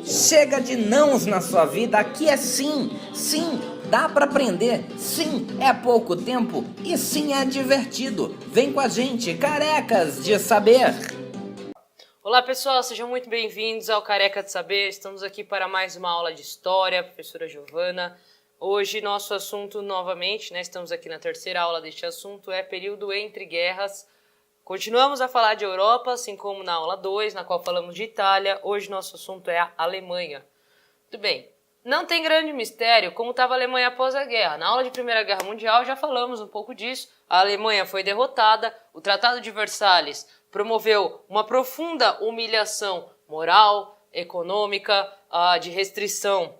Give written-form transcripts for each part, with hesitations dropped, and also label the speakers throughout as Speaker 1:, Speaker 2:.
Speaker 1: Chega de nãos na sua vida, aqui é sim, sim, dá pra aprender, sim, é pouco tempo e sim é divertido. Vem com a gente, carecas de saber!
Speaker 2: Olá pessoal, sejam muito bem-vindos ao Careca de Saber. Estamos aqui para mais uma aula de História, professora Giovana. Hoje nosso assunto novamente, estamos aqui na terceira aula deste assunto, é período entre guerras. Continuamos a falar de Europa, assim como na aula 2, na qual falamos de Itália. Hoje nosso assunto é a Alemanha. Muito bem, não tem grande mistério como estava a Alemanha após a guerra. Na aula de Primeira Guerra Mundial já falamos um pouco disso. A Alemanha foi derrotada, o Tratado de Versalhes promoveu uma profunda humilhação moral, econômica, de restrição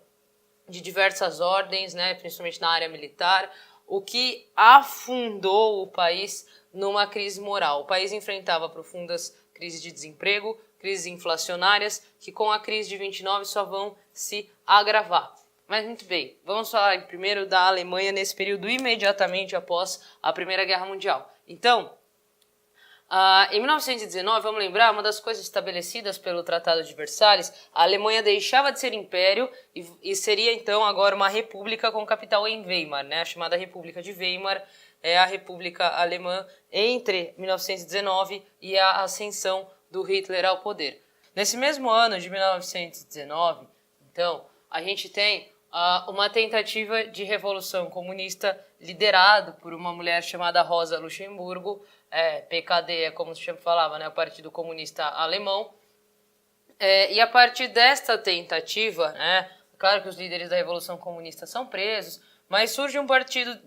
Speaker 2: de diversas ordens, principalmente na área militar, o que afundou o país numa crise moral. O país enfrentava profundas crises de desemprego, crises inflacionárias, que com a crise de 29 só vão se agravar. Mas muito bem, vamos falar primeiro da Alemanha nesse período imediatamente após a Primeira Guerra Mundial. Então, em 1919, vamos lembrar, uma das coisas estabelecidas pelo Tratado de Versalhes, a Alemanha deixava de ser império e seria então agora uma república com capital em Weimar, a chamada República de Weimar, é a República Alemã entre 1919 e a ascensão do Hitler ao poder. Nesse mesmo ano de 1919, então, a gente tem uma tentativa de revolução comunista liderado por uma mulher chamada Rosa Luxemburgo, PKD é como se falava, o Partido Comunista Alemão. E a partir desta tentativa, claro que os líderes da Revolução Comunista são presos, mas surge um partido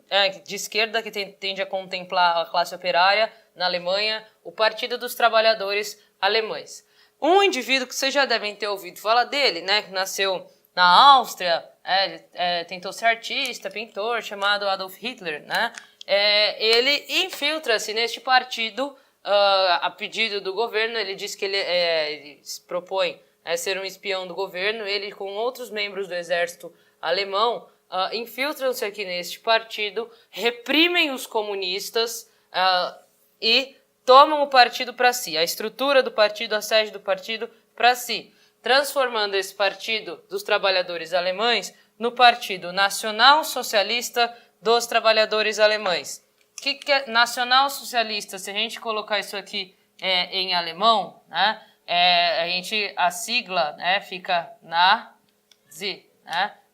Speaker 2: de esquerda que tende a contemplar a classe operária na Alemanha, o Partido dos Trabalhadores Alemães. Um indivíduo que vocês já devem ter ouvido falar dele, que nasceu na Áustria, tentou ser artista, pintor, chamado Adolf Hitler, ele infiltra-se neste partido a pedido do governo. Ele diz que ele se propõe ser um espião do governo. Ele, com outros membros do exército alemão, infiltram-se aqui neste partido, reprimem os comunistas e tomam o partido para si, a estrutura do partido, a sede do partido para si, transformando esse partido dos trabalhadores alemães no Partido Nacional Socialista dos Trabalhadores Alemães. O que é nacional socialista? Se a gente colocar isso aqui em alemão, a sigla fica Nazi,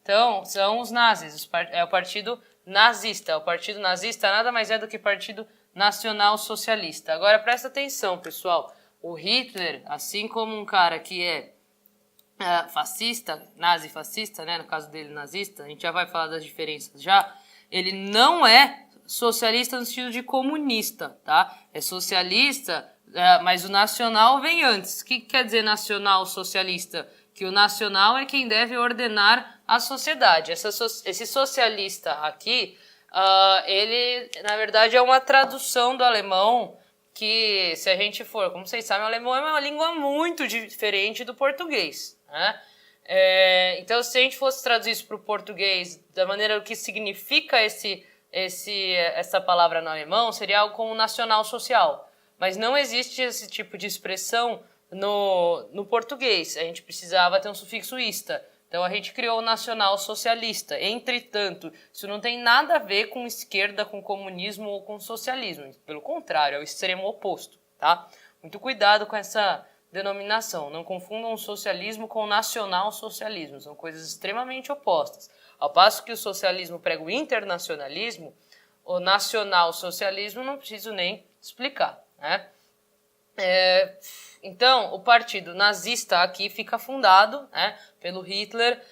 Speaker 2: Então, são os nazis, é o partido nazista. O partido nazista nada mais é do que partido nacional socialista. Agora, presta atenção, pessoal. O Hitler, assim como um cara que é fascista, nazi-fascista, no caso dele nazista, a gente já vai falar das diferenças já, ele não é socialista no sentido de comunista, tá? É socialista, mas o nacional vem antes. O que quer dizer nacional socialista? Que o nacional é quem deve ordenar a sociedade. Esse socialista aqui, ele, na verdade, é uma tradução do alemão que, se a gente for, como vocês sabem, o alemão é uma língua muito diferente do português, então, se a gente fosse traduzir isso para o português, da maneira que significa essa palavra no alemão, seria algo como nacional social. Mas não existe esse tipo de expressão no português. A gente precisava ter um sufixo ista. Então, a gente criou o nacional socialista. Entretanto, isso não tem nada a ver com esquerda, com comunismo ou com socialismo. Pelo contrário, é o extremo oposto, tá? Muito cuidado com essa denominação. Não confundam o socialismo com o nacional-socialismo. São coisas extremamente opostas. Ao passo que o socialismo prega o internacionalismo, o nacional-socialismo não preciso nem explicar, Então, o partido nazista aqui fica fundado pelo Hitler,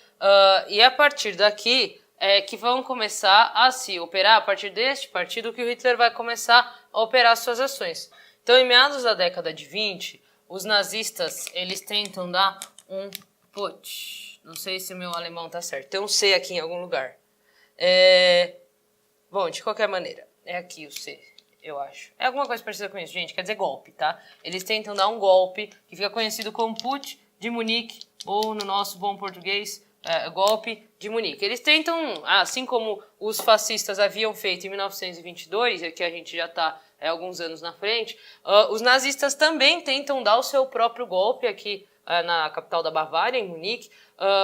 Speaker 2: e a partir daqui que vão começar a se operar, a partir deste partido que o Hitler vai começar a operar suas ações. Então, em meados da década de 20, os nazistas, eles tentam dar um não sei se o meu alemão tá certo, tem um C aqui em algum lugar. Bom, de qualquer maneira, é aqui o C, eu acho. É alguma coisa parecida com isso, gente, quer dizer golpe, tá? Eles tentam dar um golpe que fica conhecido como Putsch de Munique, ou no nosso bom português, golpe de Munique. Eles tentam, assim como os fascistas haviam feito em 1922, que a gente já está alguns anos na frente, os nazistas também tentam dar o seu próprio golpe aqui na capital da Bavária, em Munique,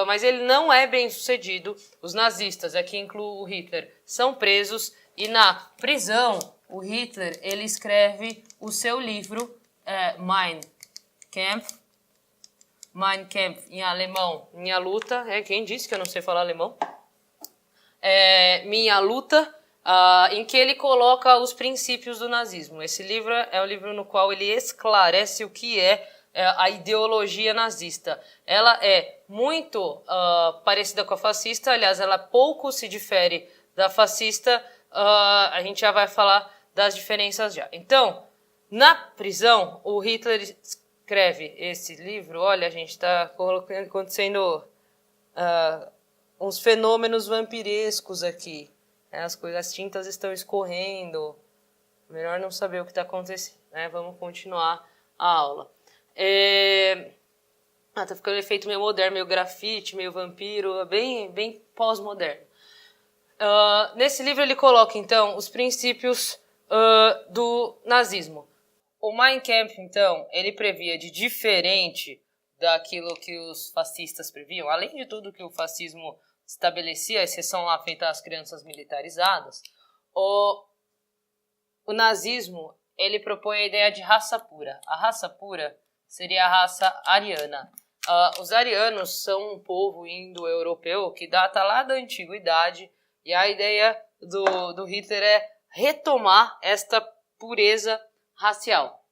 Speaker 2: mas ele não é bem sucedido. Os nazistas, aqui incluo o Hitler, são presos e na prisão o Hitler ele escreve o seu livro Mein Kampf, em alemão, Minha Luta. Quem disse que eu não sei falar alemão? Minha Luta, em que ele coloca os princípios do nazismo. Esse livro é o livro no qual ele esclarece o que é a ideologia nazista. Ela é muito parecida com a fascista, aliás, ela pouco se difere da fascista. A gente já vai falar das diferenças já. Então, na prisão, o Hitler escreve esse livro. Olha, a gente está acontecendo uns fenômenos vampirescos aqui. As tintas estão escorrendo. Melhor não saber o que está acontecendo, né? Vamos continuar a aula. Tá ficando um efeito meio moderno, meio grafite, meio vampiro, bem pós-moderno. Nesse livro ele coloca, então, os princípios do nazismo. O Mein Kampf, então, ele previa de diferente daquilo que os fascistas previam, além de tudo que o fascismo estabelecia, a exceção lá feita às crianças militarizadas, o nazismo, ele propõe a ideia de raça pura. A raça pura seria a raça ariana. Os arianos são um povo indo-europeu que data lá da antiguidade, e a ideia do Hitler é retomar esta pureza racial.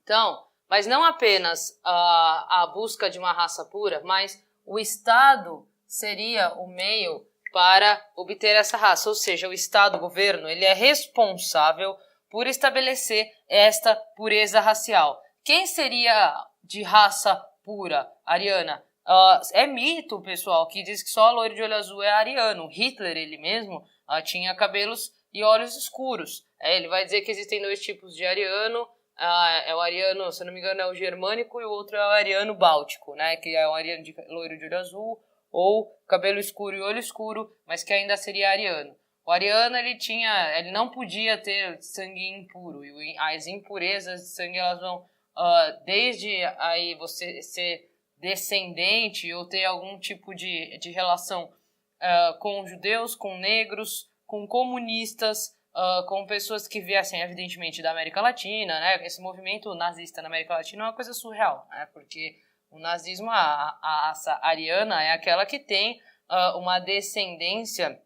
Speaker 2: Então, mas não apenas a busca de uma raça pura, mas o Estado seria o meio para obter essa raça. Ou seja, o Estado, o governo, ele é responsável por estabelecer esta pureza racial. Quem seria de raça pura, ariana? É mito, pessoal, que diz que só loiro de olho azul é ariano. Hitler, ele mesmo, tinha cabelos e olhos escuros. Ele vai dizer que existem dois tipos de ariano. É o ariano, se não me engano, é o germânico, e o outro é o ariano báltico, né? Que é o ariano de loiro de olho azul ou cabelo escuro e olho escuro, mas que ainda seria ariano. O ariano, ele não podia ter sangue impuro, e as impurezas de sangue, elas vão desde aí você ser descendente ou ter algum tipo de relação com judeus, com negros, com comunistas, com pessoas que viessem, evidentemente, da América Latina, né? Esse movimento nazista na América Latina é uma coisa surreal, né? Porque o nazismo, a raça ariana, é aquela que tem uma descendência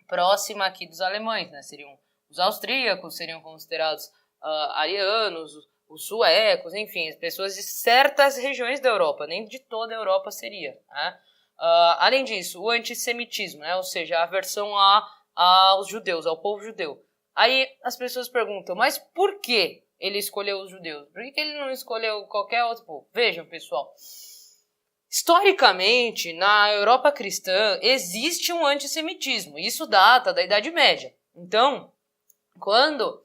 Speaker 2: próxima aqui dos alemães, né? Seriam os austríacos, seriam considerados arianos, os suecos, enfim, as pessoas de certas regiões da Europa, nem de toda a Europa seria, né? Além disso, o antissemitismo, né? Ou seja, a aversão aos judeus, ao povo judeu. Aí as pessoas perguntam, mas por que ele escolheu os judeus? Por que ele não escolheu qualquer outro povo? Vejam, pessoal, historicamente, na Europa cristã, existe um antissemitismo. Isso data da Idade Média. Então, quando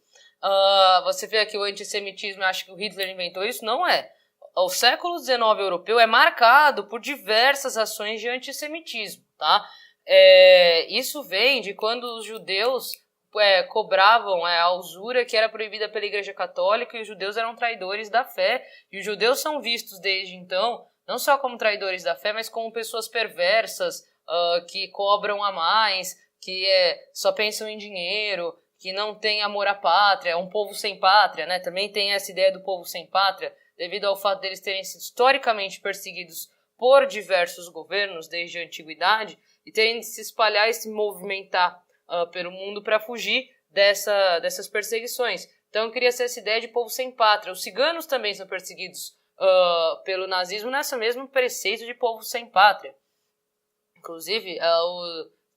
Speaker 2: você vê aqui o antissemitismo e acha que o Hitler inventou isso, não é. O século XIX europeu é marcado por diversas ações de antissemitismo, tá? Isso vem de quando os judeus cobravam a usura que era proibida pela Igreja Católica, e os judeus eram traidores da fé, e os judeus são vistos desde então não só como traidores da fé, mas como pessoas perversas, que cobram a mais, que só pensam em dinheiro, que não tem amor à pátria, é um povo sem pátria, né? Também tem essa ideia do povo sem pátria, devido ao fato deles terem sido historicamente perseguidos por diversos governos desde a antiguidade e terem de se espalhar e se movimentar pelo mundo para fugir dessas perseguições. Então cria-se essa ideia de povo sem pátria. Os ciganos também são perseguidos pelo nazismo nessa mesmo preceito de povo sem pátria. Inclusive,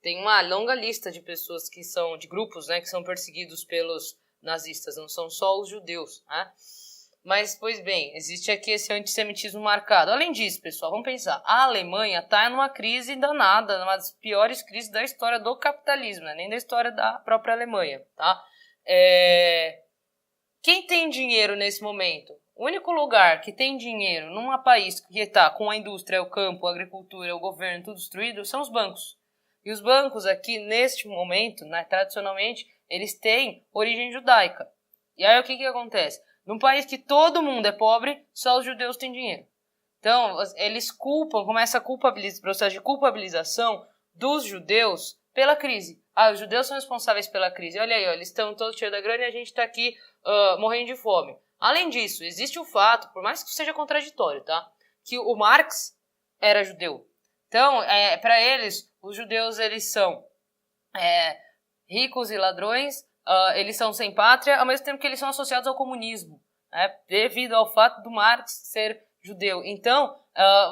Speaker 2: tem uma longa lista de pessoas de grupos, né, que são perseguidos pelos nazistas, não são só os judeus, né? Mas, pois bem, existe aqui esse antissemitismo marcado. Além disso, pessoal, vamos pensar, a Alemanha está numa crise danada, uma das piores crises da história do capitalismo, né? Nem da história da própria Alemanha, tá? Quem tem dinheiro nesse momento? O único lugar que tem dinheiro num país que está com a indústria, o campo, a agricultura, o governo, tudo destruído, são os bancos. E os bancos aqui, neste momento, né, tradicionalmente, eles têm origem judaica. E aí o que acontece? Num país que todo mundo é pobre, só os judeus têm dinheiro. Então, eles começa o processo de culpabilização dos judeus pela crise. Os judeus são responsáveis pela crise. Olha aí, eles estão todos cheios da grana e a gente está aqui morrendo de fome. Além disso, existe o fato, por mais que seja contraditório, tá? Que o Marx era judeu. Então, para eles, os judeus eles são ricos e ladrões, eles são sem pátria, ao mesmo tempo que eles são associados ao comunismo, devido ao fato do Marx ser judeu. Então,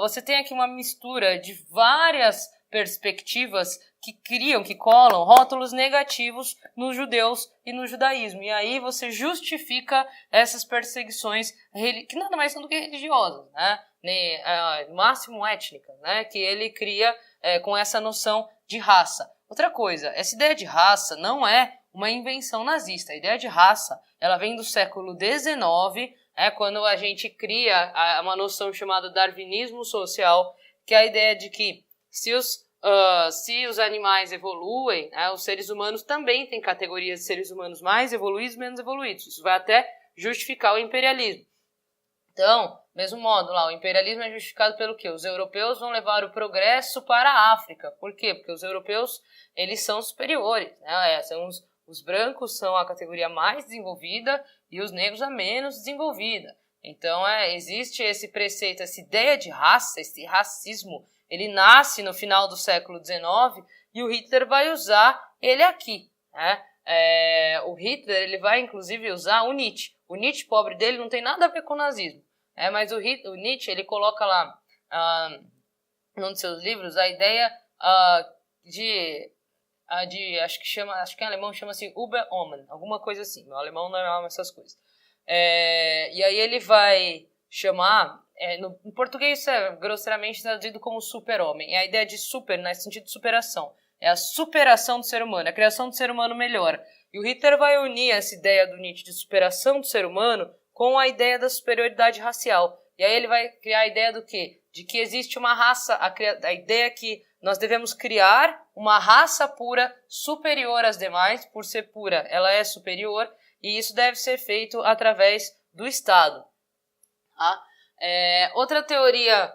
Speaker 2: você tem aqui uma mistura de várias perspectivas que colam rótulos negativos nos judeus e no judaísmo. E aí você justifica essas perseguições que nada mais são do que religiosas, né? No máximo étnicas, né? Que ele cria com essa noção de raça. Outra coisa, essa ideia de raça não é uma invenção nazista. A ideia de raça, ela vem do século XIX, quando a gente cria uma noção chamada darwinismo social, que é a ideia de que se os animais evoluem, os seres humanos também têm categorias de seres humanos mais evoluídos e menos evoluídos. Isso vai até justificar o imperialismo. Então, mesmo modo, o imperialismo é justificado pelo quê? Os europeus vão levar o progresso para a África. Por quê? Porque os europeus, eles são superiores, né? Os brancos são a categoria mais desenvolvida e os negros a menos desenvolvida. Então, existe esse preceito, essa ideia de raça, esse racismo, ele nasce no final do século XIX e o Hitler vai usar ele aqui, né? O Hitler ele vai, inclusive, usar o Nietzsche. O Nietzsche, pobre dele, não tem nada a ver com o nazismo. Mas o Nietzsche, ele coloca lá, num dos seus livros, a ideia acho que em alemão chama-se Überhomen, alguma coisa assim. No alemão não é essas coisas. E aí ele vai chamar, no português é grosseiramente traduzido como super-homem. É a ideia de super, no sentido de superação. É a superação do ser humano, a criação do ser humano melhor. E o Hitler vai unir essa ideia do Nietzsche de superação do ser humano com a ideia da superioridade racial. E aí ele vai criar a ideia do quê? De que existe uma raça, a ideia que nós devemos criar uma raça pura superior às demais, por ser pura, ela é superior, e isso deve ser feito através do Estado. Tá? Outra teoria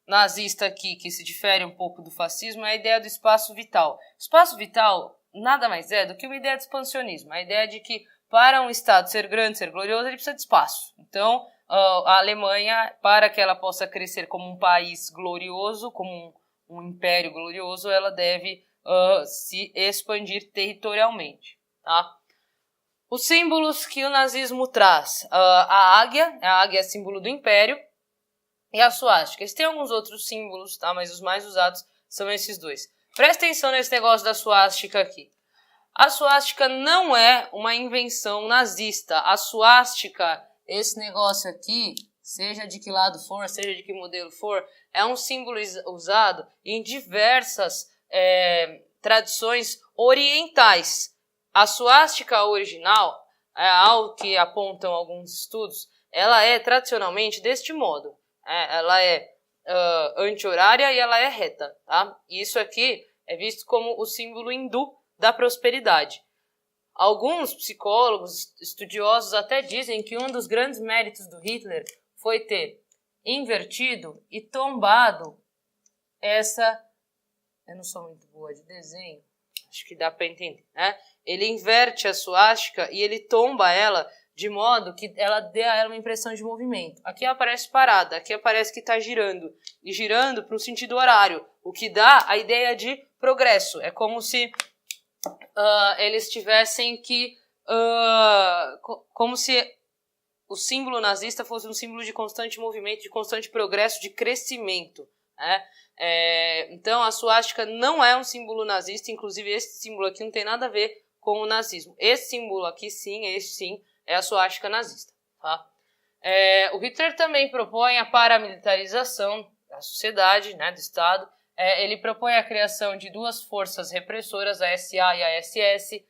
Speaker 2: nazista aqui, que se difere um pouco do fascismo, é a ideia do espaço vital. O espaço vital nada mais é do que uma ideia de expansionismo, a ideia de que para um Estado ser grande, ser glorioso, ele precisa de espaço. Então, a Alemanha, para que ela possa crescer como um país glorioso, como um império glorioso, ela deve se expandir territorialmente. Tá? Os símbolos que o nazismo traz. A águia é símbolo do império, e a suástica. Eles têm alguns outros símbolos, tá? Mas os mais usados são esses dois. Presta atenção nesse negócio da suástica aqui. A suástica não é uma invenção nazista. A suástica, esse negócio aqui, seja de que lado for, seja de que modelo for, é um símbolo usado em diversas tradições orientais. A suástica original, ao que apontam alguns estudos, ela é tradicionalmente deste modo. Ela é anti-horária e ela é reta, tá? E isso aqui é visto como o símbolo hindu da prosperidade. Alguns psicólogos, estudiosos até dizem que um dos grandes méritos do Hitler foi ter invertido e tombado essa... Eu não sou muito boa de desenho, acho que dá para entender, né? Ele inverte a suástica e ele tomba ela de modo que ela dê a ela uma impressão de movimento. Aqui aparece parada, aqui aparece que está girando, e girando para o sentido horário, o que dá a ideia de progresso. É como se eles tivessem que... como se o símbolo nazista fosse um símbolo de constante movimento, de constante progresso, de crescimento. Né? Então a suástica não é um símbolo nazista, inclusive esse símbolo aqui não tem nada a ver com o nazismo. Esse símbolo aqui sim, esse sim, é a suástica nazista. Tá? O Hitler também propõe a paramilitarização da sociedade, né, do Estado. Ele propõe a criação de duas forças repressoras, a SA e a SS.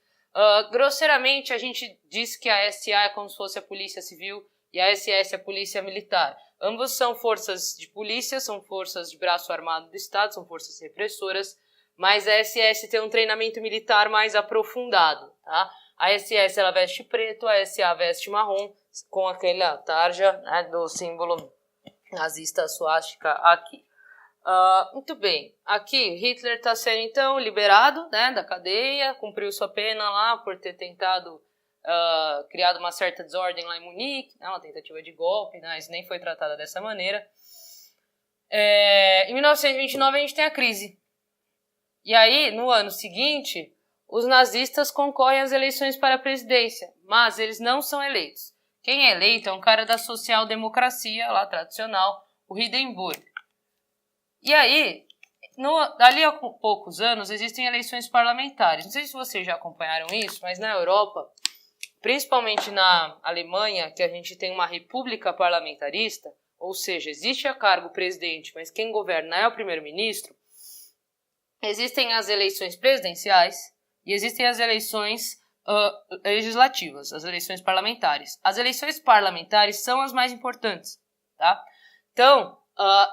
Speaker 2: Grosseiramente, a gente diz que a SA é como se fosse a polícia civil e a SS é a polícia militar. Ambas são forças de polícia, são forças de braço armado do Estado, são forças repressoras, mas a SS tem um treinamento militar mais aprofundado. Tá? A SS ela veste preto, a SA veste marrom, com aquela tarja, né, do símbolo nazista suástica aqui. Muito bem, aqui Hitler está sendo então liberado, né, da cadeia, cumpriu sua pena lá por ter tentado criado uma certa desordem lá em Munique, né, uma tentativa de golpe, né, isso nem foi tratada dessa maneira. Em 1929 a gente tem a crise. E aí, no ano seguinte, os nazistas concorrem às eleições para a presidência, mas eles não são eleitos. Quem é eleito é um cara da social-democracia, lá tradicional, o Hindenburg. E aí, dali a poucos anos, existem eleições parlamentares. Não sei se vocês já acompanharam isso, mas na Europa, principalmente na Alemanha, que a gente tem uma república parlamentarista, ou seja, existe a cargo presidente, mas quem governa é o primeiro-ministro, existem as eleições presidenciais e existem as eleições legislativas, as eleições parlamentares. As eleições parlamentares são as mais importantes, tá? Então,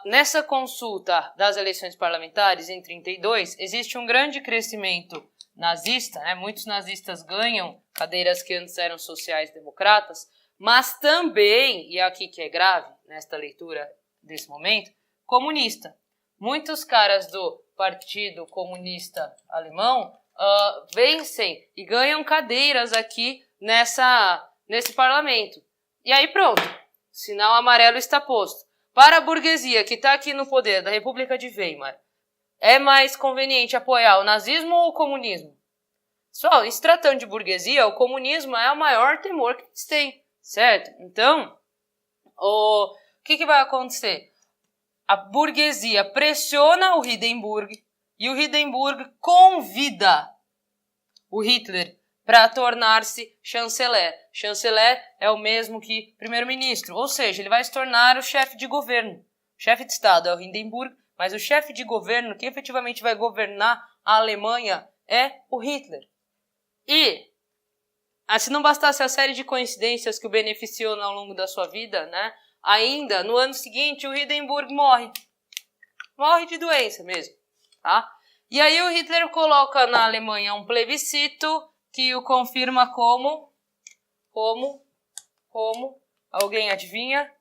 Speaker 2: nessa consulta das eleições parlamentares em 1932, existe um grande crescimento nazista, né? Muitos nazistas ganham cadeiras que antes eram sociais-democratas, mas também, e é aqui que é grave, nesta leitura desse momento, comunista. Muitos caras do Partido Comunista Alemão vencem e ganham cadeiras aqui nesse parlamento. E aí pronto, sinal amarelo está posto. Para a burguesia que está aqui no poder da República de Weimar, é mais conveniente apoiar o nazismo ou o comunismo? Só, em se tratando de burguesia, o comunismo é o maior temor que eles têm, certo? Então, o que vai acontecer? A burguesia pressiona o Hindenburg e o Hindenburg convida o Hitler para tornar-se chanceler. Chanceler é o mesmo que primeiro-ministro, ou seja, ele vai se tornar o chefe de governo. O chefe de Estado é o Hindenburg, mas o chefe de governo, que efetivamente vai governar a Alemanha, é o Hitler. E, se não bastasse a série de coincidências que o beneficiou ao longo da sua vida, né? Ainda, no ano seguinte, o Hindenburg morre. Morre de doença mesmo, tá? E aí o Hitler coloca na Alemanha um plebiscito que o confirma como? Alguém adivinha?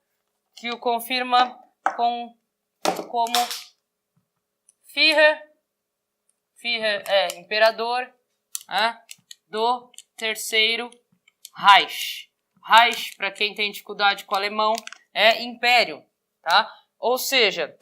Speaker 2: Que o confirma como Führer. Führer é imperador, né, do Terceiro Reich. Reich, para quem tem dificuldade com o alemão, é império, tá? Ou seja,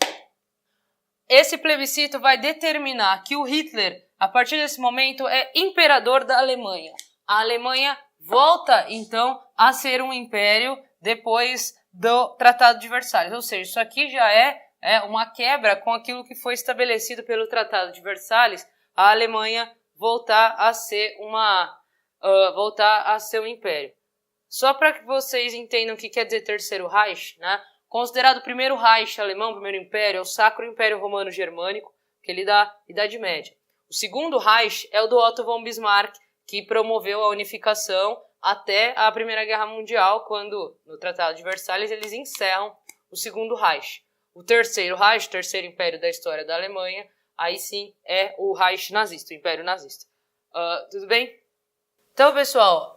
Speaker 2: esse plebiscito vai determinar que o Hitler, a partir desse momento, é imperador da Alemanha. A Alemanha volta, então, a ser um império depois do Tratado de Versalhes. Ou seja, isso aqui já é uma quebra com aquilo que foi estabelecido pelo Tratado de Versalhes, a Alemanha voltar a ser um império. Só para que vocês entendam o que quer dizer Terceiro Reich, né? Considerado o primeiro Reich alemão, o primeiro império, é o Sacro Império Romano Germânico, que ele dá Idade Média. O segundo Reich é o do Otto von Bismarck, que promoveu a unificação até a Primeira Guerra Mundial, quando, no Tratado de Versalhes, eles encerram o segundo Reich. O terceiro Reich, o terceiro império da história da Alemanha, aí sim é o Reich nazista, o Império Nazista. Tudo bem? Então, pessoal,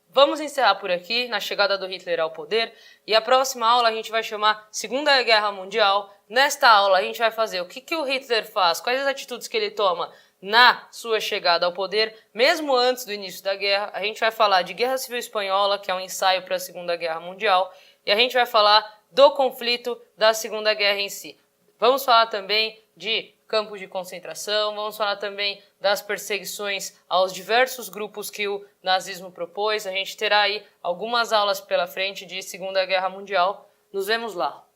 Speaker 2: vamos encerrar por aqui, na chegada do Hitler ao poder, e a próxima aula a gente vai chamar Segunda Guerra Mundial. Nesta aula a gente vai fazer o que o Hitler faz, quais as atitudes que ele toma na sua chegada ao poder, mesmo antes do início da guerra. A gente vai falar de Guerra Civil Espanhola, que é um ensaio para a Segunda Guerra Mundial, e a gente vai falar do conflito da Segunda Guerra em si. Vamos falar também de campos de concentração, vamos falar também das perseguições aos diversos grupos que o nazismo propôs. A gente terá aí algumas aulas pela frente de Segunda Guerra Mundial. Nos vemos lá.